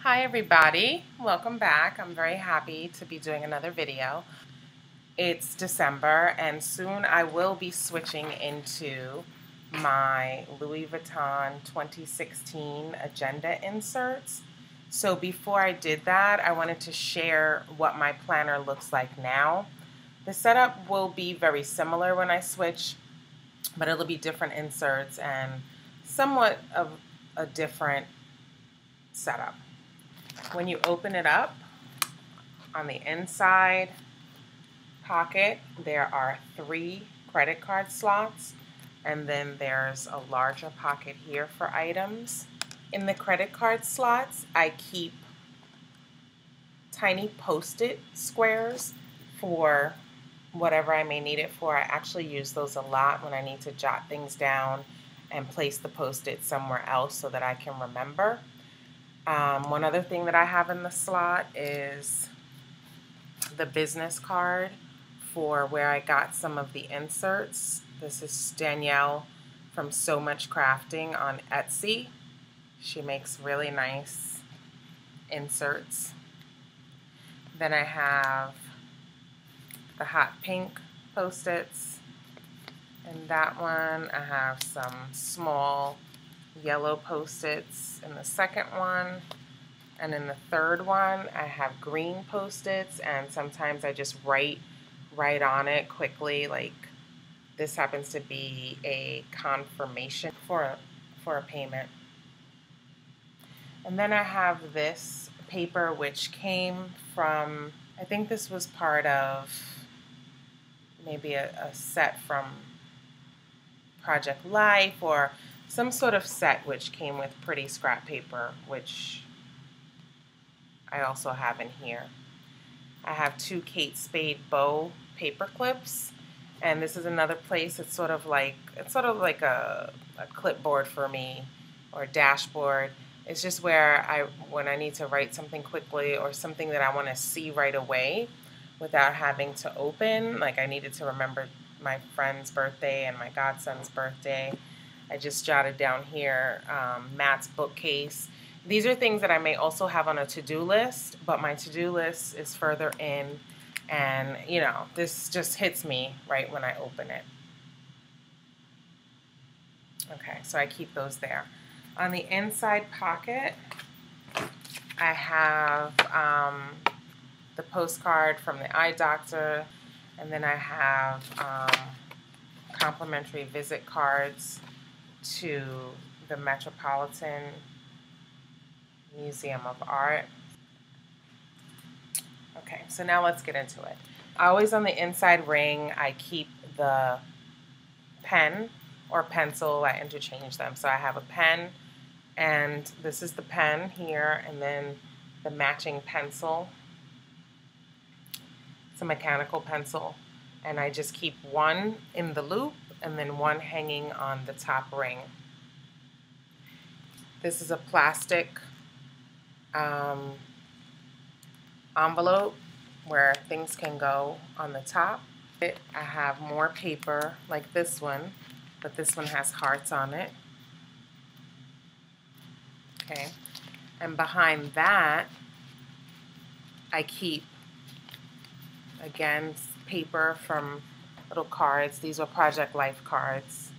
Hi everybody, welcome back. I'm very happy to be doing another video. It's December and soon I will be switching into my Louis Vuitton 2016 agenda inserts. So before I did that, I wanted to share what my planner looks like now. The setup will be very similar when I switch, but it'll be different inserts and somewhat of a different setup. When you open it up, on the inside pocket, there are 3 credit card slots, and then there's a larger pocket here for items. In the credit card slots, I keep tiny post-it squares for whatever I may need it for. I actually use those a lot when I need to jot things down and place the post-it somewhere else so that I can remember. One other thing that I have in the slot is the business card for where I got some of the inserts. This is Danielle from So Much Crafting on Etsy. She makes really nice inserts. Then I have the hot pink post-its. In that one, I have some small yellow post-its in the second one, and in the third one I have green post-its, and sometimes I just write on it quickly, like this happens to be a confirmation for a payment. And then I have this paper which came from, I think this was part of maybe a set from Project Life or some sort of set which came with pretty scrap paper, which I also have in here. I have 2 Kate Spade bow paper clips, and this is another place. It's sort of like a clipboard for me, or a dashboard. It's just where when I need to write something quickly or something that I want to see right away without having to open, like I needed to remember my friend's birthday and my godson's birthday. I just jotted down here Matt's bookcase. These are things that I may also have on a to-do list, but my to-do list is further in, and you know, this just hits me right when I open it. Okay, so I keep those there. On the inside pocket, I have the postcard from the eye doctor, and then I have complimentary visit cards to the Metropolitan Museum of Art. Okay, so now let's get into it. Always on the inside ring, I keep the pen or pencil. I interchange them. So I have a pen, and this is the pen here, and then the matching pencil. It's a mechanical pencil, and I just keep one in the loop and then one hanging on the top ring. This is a plastic envelope where things can go on the top. I have more paper like this one, but this one has hearts on it. Okay, and behind that I keep, again, paper from little cards. These are Project Life cards.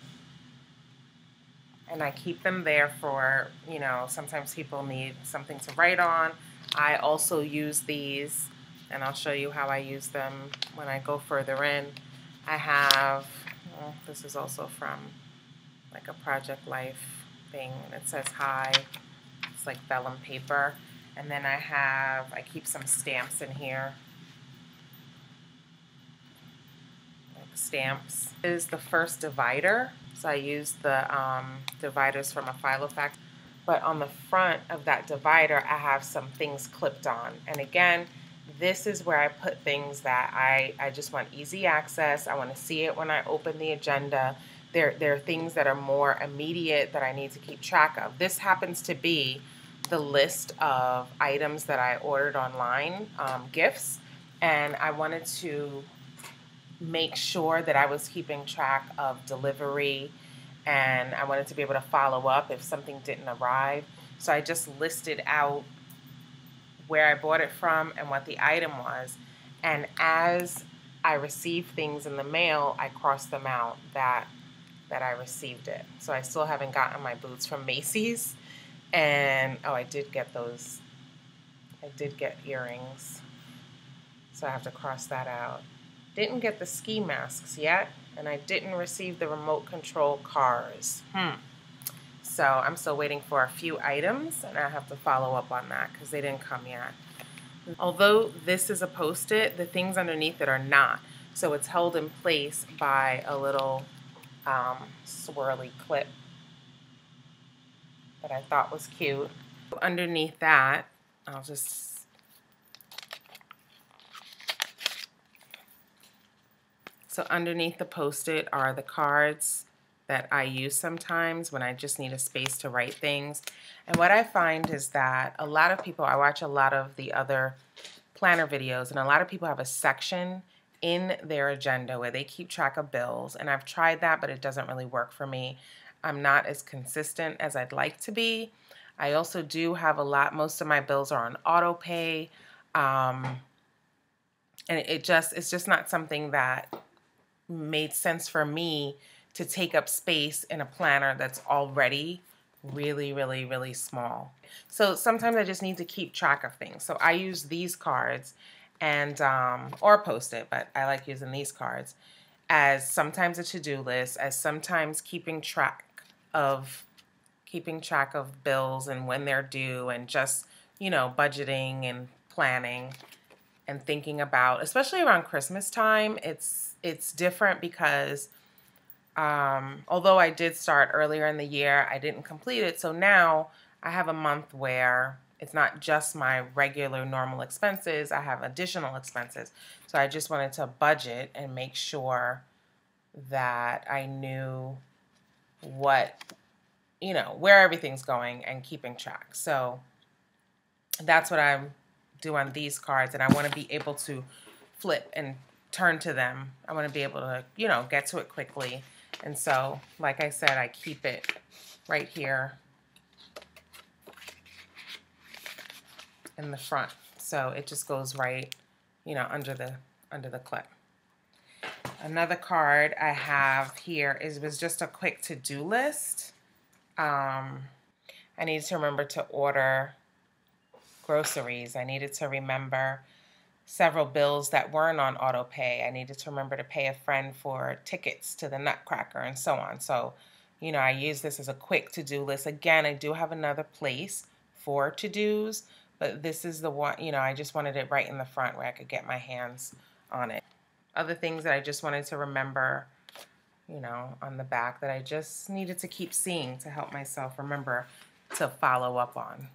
And I keep them there for, you know, sometimes people need something to write on. I also use these, and I'll show you how I use them when I go further in. I have, well, this is also from like a Project Life thing, and it says hi. It's like vellum paper. And then I keep some stamps in here. Stamps. This is the first divider, so I use the dividers from a Filofax, but on the front of that divider I have some things clipped on, and again, this is where I put things that I just want easy access. I want to see it when I open the agenda. There are things that are more immediate that I need to keep track of. This happens to be the list of items that I ordered online, gifts, and I wanted to make sure that I was keeping track of delivery, and I wanted to be able to follow up if something didn't arrive. So I just listed out where I bought it from and what the item was. And as I receive things in the mail, I cross them out that I received it. So I still haven't gotten my boots from Macy's. And oh, I did get those. I did get earrings. So I have to cross that out. Didn't get the ski masks yet, and I didn't receive the remote control cars. So I'm still waiting for a few items, and I have to follow up on that because they didn't come yet. Although this is a Post-it, the things underneath it are not. So it's held in place by a little swirly clip that I thought was cute. Underneath that, I'll just... So underneath the Post-it are the cards that I use sometimes when I just need a space to write things. And what I find is that a lot of people, I watch a lot of the other planner videos, and a lot of people have a section in their agenda where they keep track of bills. And I've tried that, but it doesn't really work for me. I'm not as consistent as I'd like to be. I also do have most of my bills are on auto pay. And it's just not something that made sense for me to take up space in a planner that's already really, really, really small. So sometimes I just need to keep track of things. So I use these cards and or Post-it, but I like using these cards as sometimes a to-do list, as sometimes keeping track of bills and when they're due, and just, you know, budgeting and planning and thinking about, especially around Christmas time, it's different because although I did start earlier in the year, I didn't complete it. So now I have a month where it's not just my regular normal expenses, I have additional expenses. So I just wanted to budget and make sure that I knew what, you know, where everything's going and keeping track. So that's what I do on these cards, and I want to be able to flip and turn to them. I want to be able to, you know, get to it quickly. And so, like I said, I keep it right here in the front. So it just goes right, you know, under the clip. Another card I have here was just a quick to-do list. I needed to remember to order groceries. I needed to remember several bills that weren't on auto pay. I needed to remember to pay a friend for tickets to the Nutcracker and so on. So, you know, I use this as a quick to-do list. Again, I do have another place for to-dos, but this is the one, you know, I just wanted it right in the front where I could get my hands on it. Other things that I just wanted to remember, you know, on the back that I just needed to keep seeing to help myself remember to follow up on.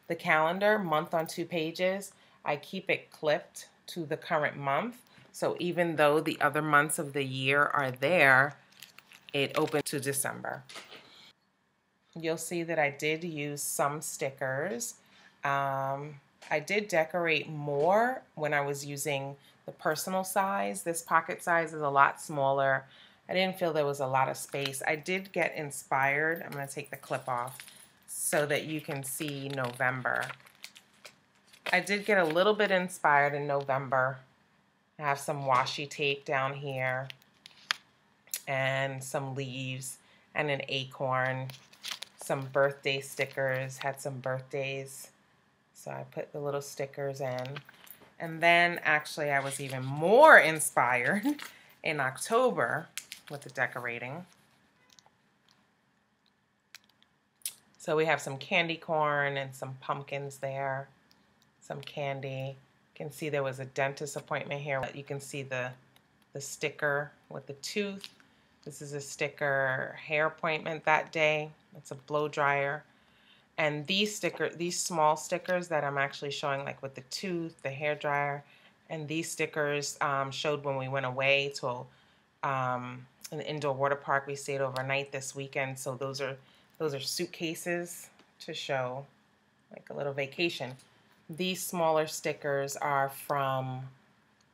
The calendar, month on 2 pages, I keep it clipped to the current month. So even though the other months of the year are there, it opens to December. You'll see that I did use some stickers. I did decorate more when I was using the personal size. This pocket size is a lot smaller. I didn't feel there was a lot of space. I did get inspired. I'm going to take the clip off so that you can see November. I did get a little bit inspired in November. I have some washi tape down here and some leaves and an acorn, some birthday stickers, had some birthdays. So I put the little stickers in. And then actually I was even more inspired in October with the decorating. So we have some candy corn and some pumpkins there, some candy. You can see there was a dentist appointment here. You can see the sticker with the tooth. This is a sticker hair appointment that day. It's a blow dryer. And these small stickers that I'm actually showing, like with the tooth, the hair dryer, and these stickers showed when we went away to an indoor water park. We stayed overnight this weekend, so those are suitcases to show like a little vacation. These smaller stickers are from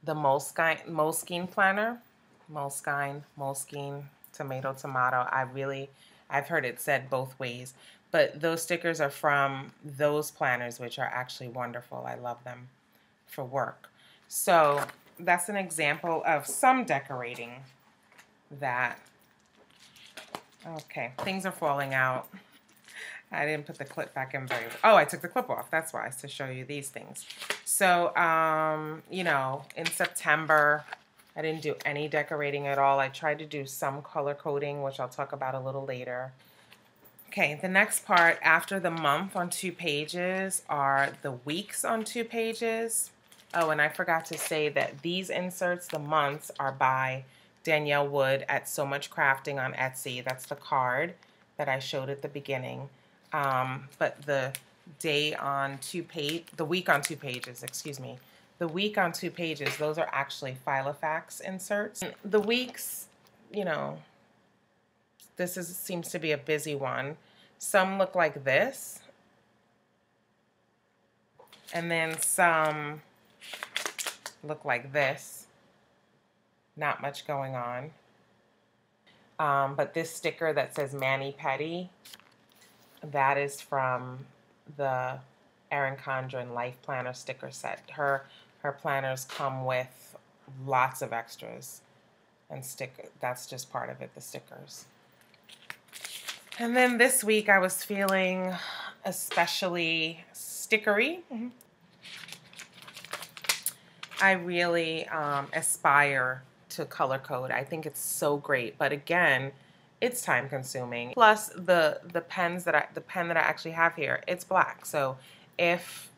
the Moleskine planner. Moleskine. tomato, tomato. I've heard it said both ways. But those stickers are from those planners, which are actually wonderful. I love them for work. So that's an example of some decorating that, okay, things are falling out. I didn't put the clip back in very well. Oh, I took the clip off. That's why, to show you these things. So, you know, in September, I didn't do any decorating at all. I tried to do some color coding, which I'll talk about a little later. Okay, the next part after the month on 2 pages are the weeks on 2 pages. Oh, and I forgot to say that these inserts, the months, are by Danielle Wood at So Much Crafting on Etsy. That's the card that I showed at the beginning. But the day on 2 page, the week on 2 pages, excuse me. The week on 2 pages, those are actually Filofax inserts. The weeks, you know, seems to be a busy one. Some look like this. And then some look like this. Not much going on. But this sticker that says Mani Petty, that is from the Erin Condren Life Planner sticker set. Her planners come with lots of extras and that's just part of it, the stickers. And then this week I was feeling especially stickery. I really aspire to color code. I think it's so great, but again, it's time consuming. Plus the pen that I actually have here, it's black. So if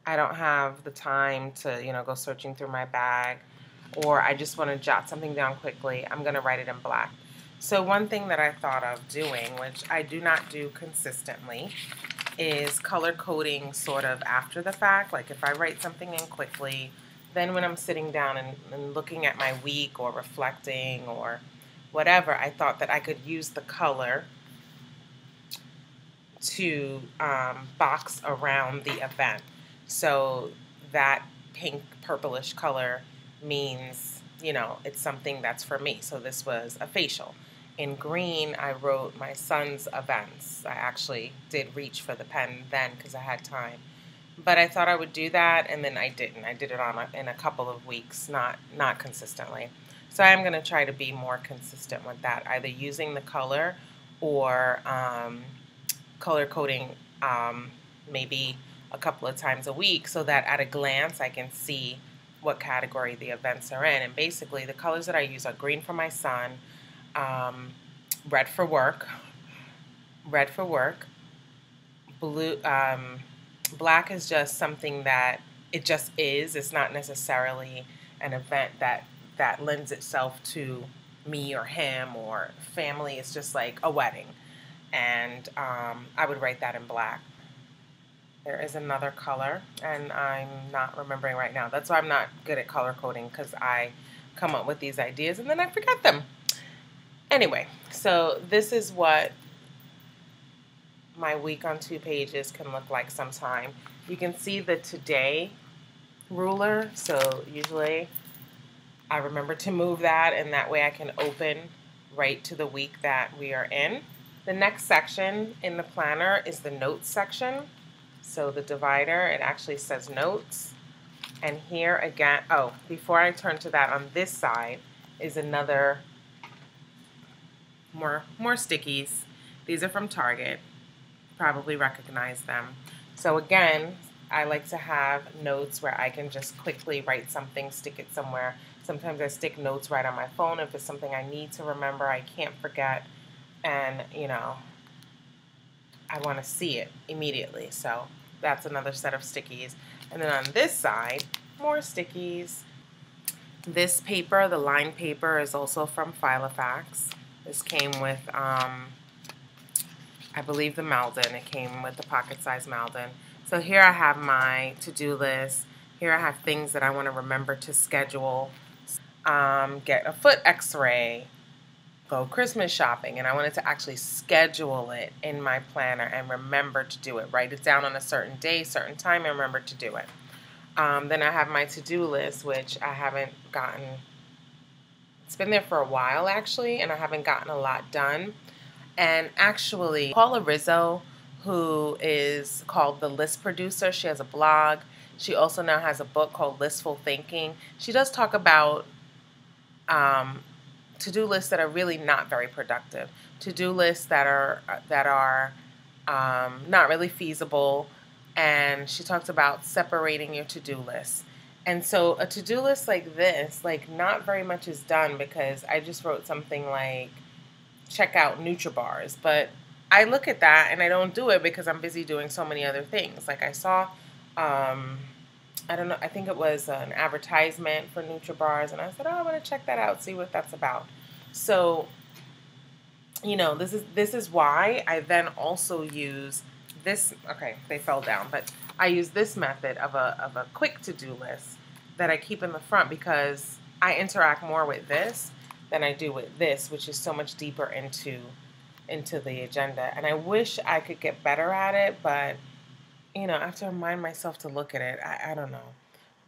I don't have the time to, you know, go searching through my bag, or I just want to jot something down quickly, I'm going to write it in black. So one thing that I thought of doing, which I do not do consistently, is color coding sort of after the fact. Like if I write something in quickly, then when I'm sitting down and looking at my week or reflecting or whatever, I thought that I could use the color to box around the event. So that pink purplish color means, you know, it's something that's for me. So this was a facial. In green, I wrote my son's events. I actually did reach for the pen then because I had time. But I thought I would do that, and then I didn't. I did it in a couple of weeks, not consistently. So I'm going to try to be more consistent with that, either using the color or color coding maybe a couple of times a week so that at a glance I can see what category the events are in. And basically the colors that I use are green for my son, red for work, blue, black is just something that it just is. It's not necessarily an event that lends itself to me or him or family. It's just like a wedding. And I would write that in black. There is another color, and I'm not remembering right now. That's why I'm not good at color coding, because I come up with these ideas and then I forget them. Anyway, so this is what my week on 2 pages can look like sometime. You can see the today ruler, so usually I remember to move that, and that way I can open right to the week that we are in. The next section in the planner is the notes section. So the divider, it actually says notes. And here again, oh, before I turn to that, on this side is another, more stickies. These are from Target. Probably recognize them. So again, I like to have notes where I can just quickly write something, stick it somewhere. Sometimes I stick notes right on my phone if it's something I need to remember, I can't forget, and you know, I want to see it immediately. So that's another set of stickies. And then on this side, more stickies. This paper, the lined paper, is also from Filofax. This came with, I believe, the Malden. It came with the pocket-sized Malden. So here I have my to-do list. Here I have things that I want to remember to schedule. Get a foot x-ray, go Christmas shopping, and I wanted to actually schedule it in my planner and remember to do it. Write it down on a certain day, certain time, and remember to do it. Then I have my to-do list, which I haven't gotten It's been there for a while actually, and I haven't gotten a lot done. And actually, Paula Rizzo, who is called the List Producer, she has a blog. She also now has a book called Listful Thinking. She does talk about um, to-do lists that are really not very productive, to-do lists that are not really feasible, and she talks about separating your to-do list. And so a to-do list like this, like not very much is done because I just wrote something like check out NutriBars, but I look at that and I don't do it because I'm busy doing so many other things. Like I saw, I don't know, I think it was an advertisement for NutriBars, and I said, oh, I want to check that out, see what that's about. So, this is why I then also use this. Okay, they fell down, but I use this method of a quick to-do list that I keep in the front because I interact more with this than I do with this, which is so much deeper into the agenda. And I wish I could get better at it, but I have to remind myself to look at it. I don't know.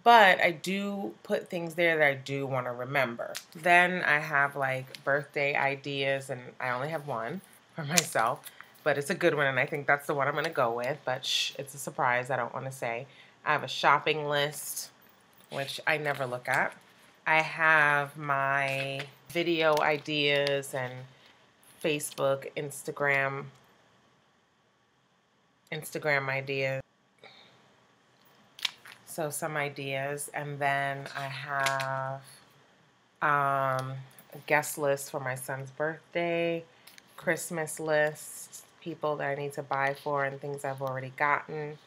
But I do put things there that I do want to remember. Then I have like birthday ideas, and I only have one for myself, but it's a good one, and I think that's the one I'm going to go with. But shh, it's a surprise. I don't want to say. I have a shopping list, which I never look at. I have my video ideas and Facebook, Instagram ideas. So some ideas, and then I have a guest list for my son's birthday, Christmas list, people that I need to buy for, and things I've already gotten.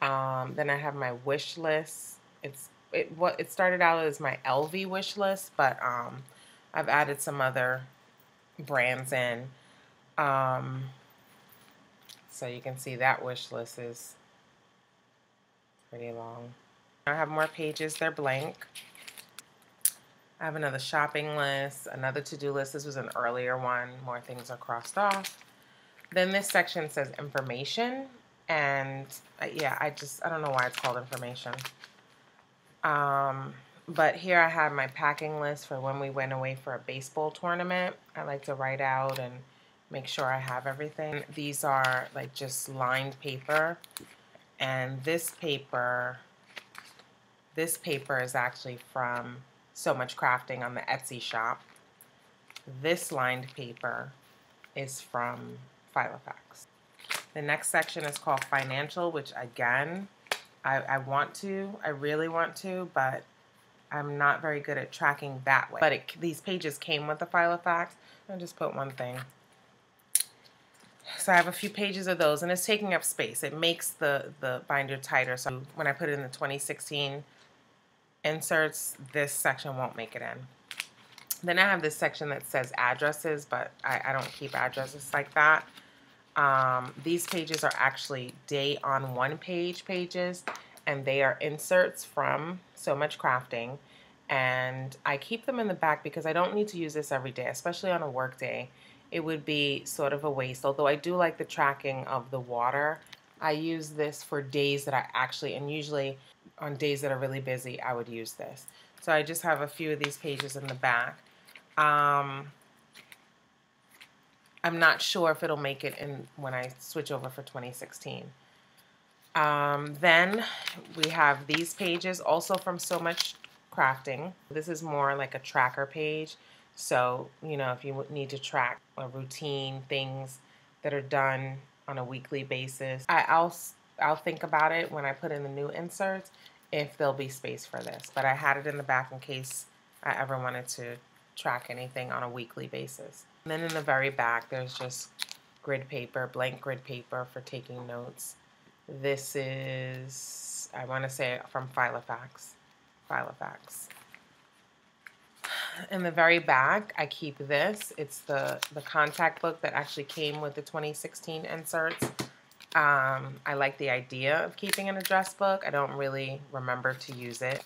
Then I have my wish list. It started out as my LV wish list, but I've added some other brands in. So you can see that wish list is pretty long. I have more pages, they're blank. I have another shopping list, another to-do list. This was an earlier one, more things are crossed off. Then this section says information, and yeah, I don't know why it's called information. But here I have my packing list for when we went away for a baseball tournament. I like to write out and make sure I have everything. These are like just lined paper, and this paper is actually from So Much Crafting on the Etsy shop. This lined paper is from Filofax. The next section is called Financial, which again, I really want to, but I'm not very good at tracking that way. But these pages came with the Filofax. I'll just put one thing. So I have a few pages of those, and it's taking up space. It makes the binder tighter. So when I put it in the 2016 inserts, this section won't make it in. Then I have this section that says addresses, but I don't keep addresses like that. These pages are actually day on one page pages, and they are inserts from So Much Crafting. And I keep them in the back because I don't need to use this every day, especially on a work day. It would be sort of a waste, although I do like the tracking of the water. I use this for days that I actually, and usually on days that are really busy, I would use this. So I just have a few of these pages in the back. I'm not sure if it'll make it in when I switch over for 2016. Then we have these pages also from So Much Crafting. This is more like a tracker page. So, if you need to track a routine, things that are done on a weekly basis, I'll think about it when I put in the new inserts if there'll be space for this. But I had it in the back in case I ever wanted to track anything on a weekly basis. And then in the very back, there's just grid paper, blank grid paper for taking notes. This is, I want to say, from Filofax. In the very back, I keep this. It's the contact book that actually came with the 2016 inserts. I like the idea of keeping an address book. I don't really remember to use it.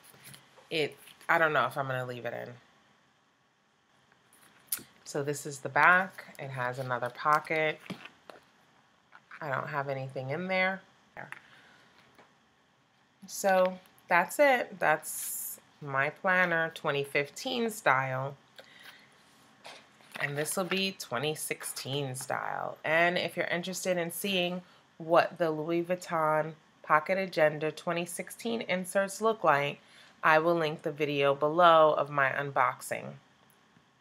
I don't know if I'm going to leave it in. So this is the back. It has another pocket. I don't have anything in there. So that's it. That's my planner, 2015 style. And this will be 2016 style. And if you're interested in seeing what the Louis Vuitton Pocket Agenda 2016 inserts look like, I will link the video below of my unboxing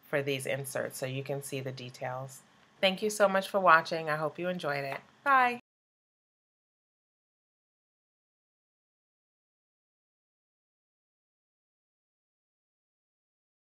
for these inserts so you can see the details. Thank you so much for watching. I hope you enjoyed it. Bye.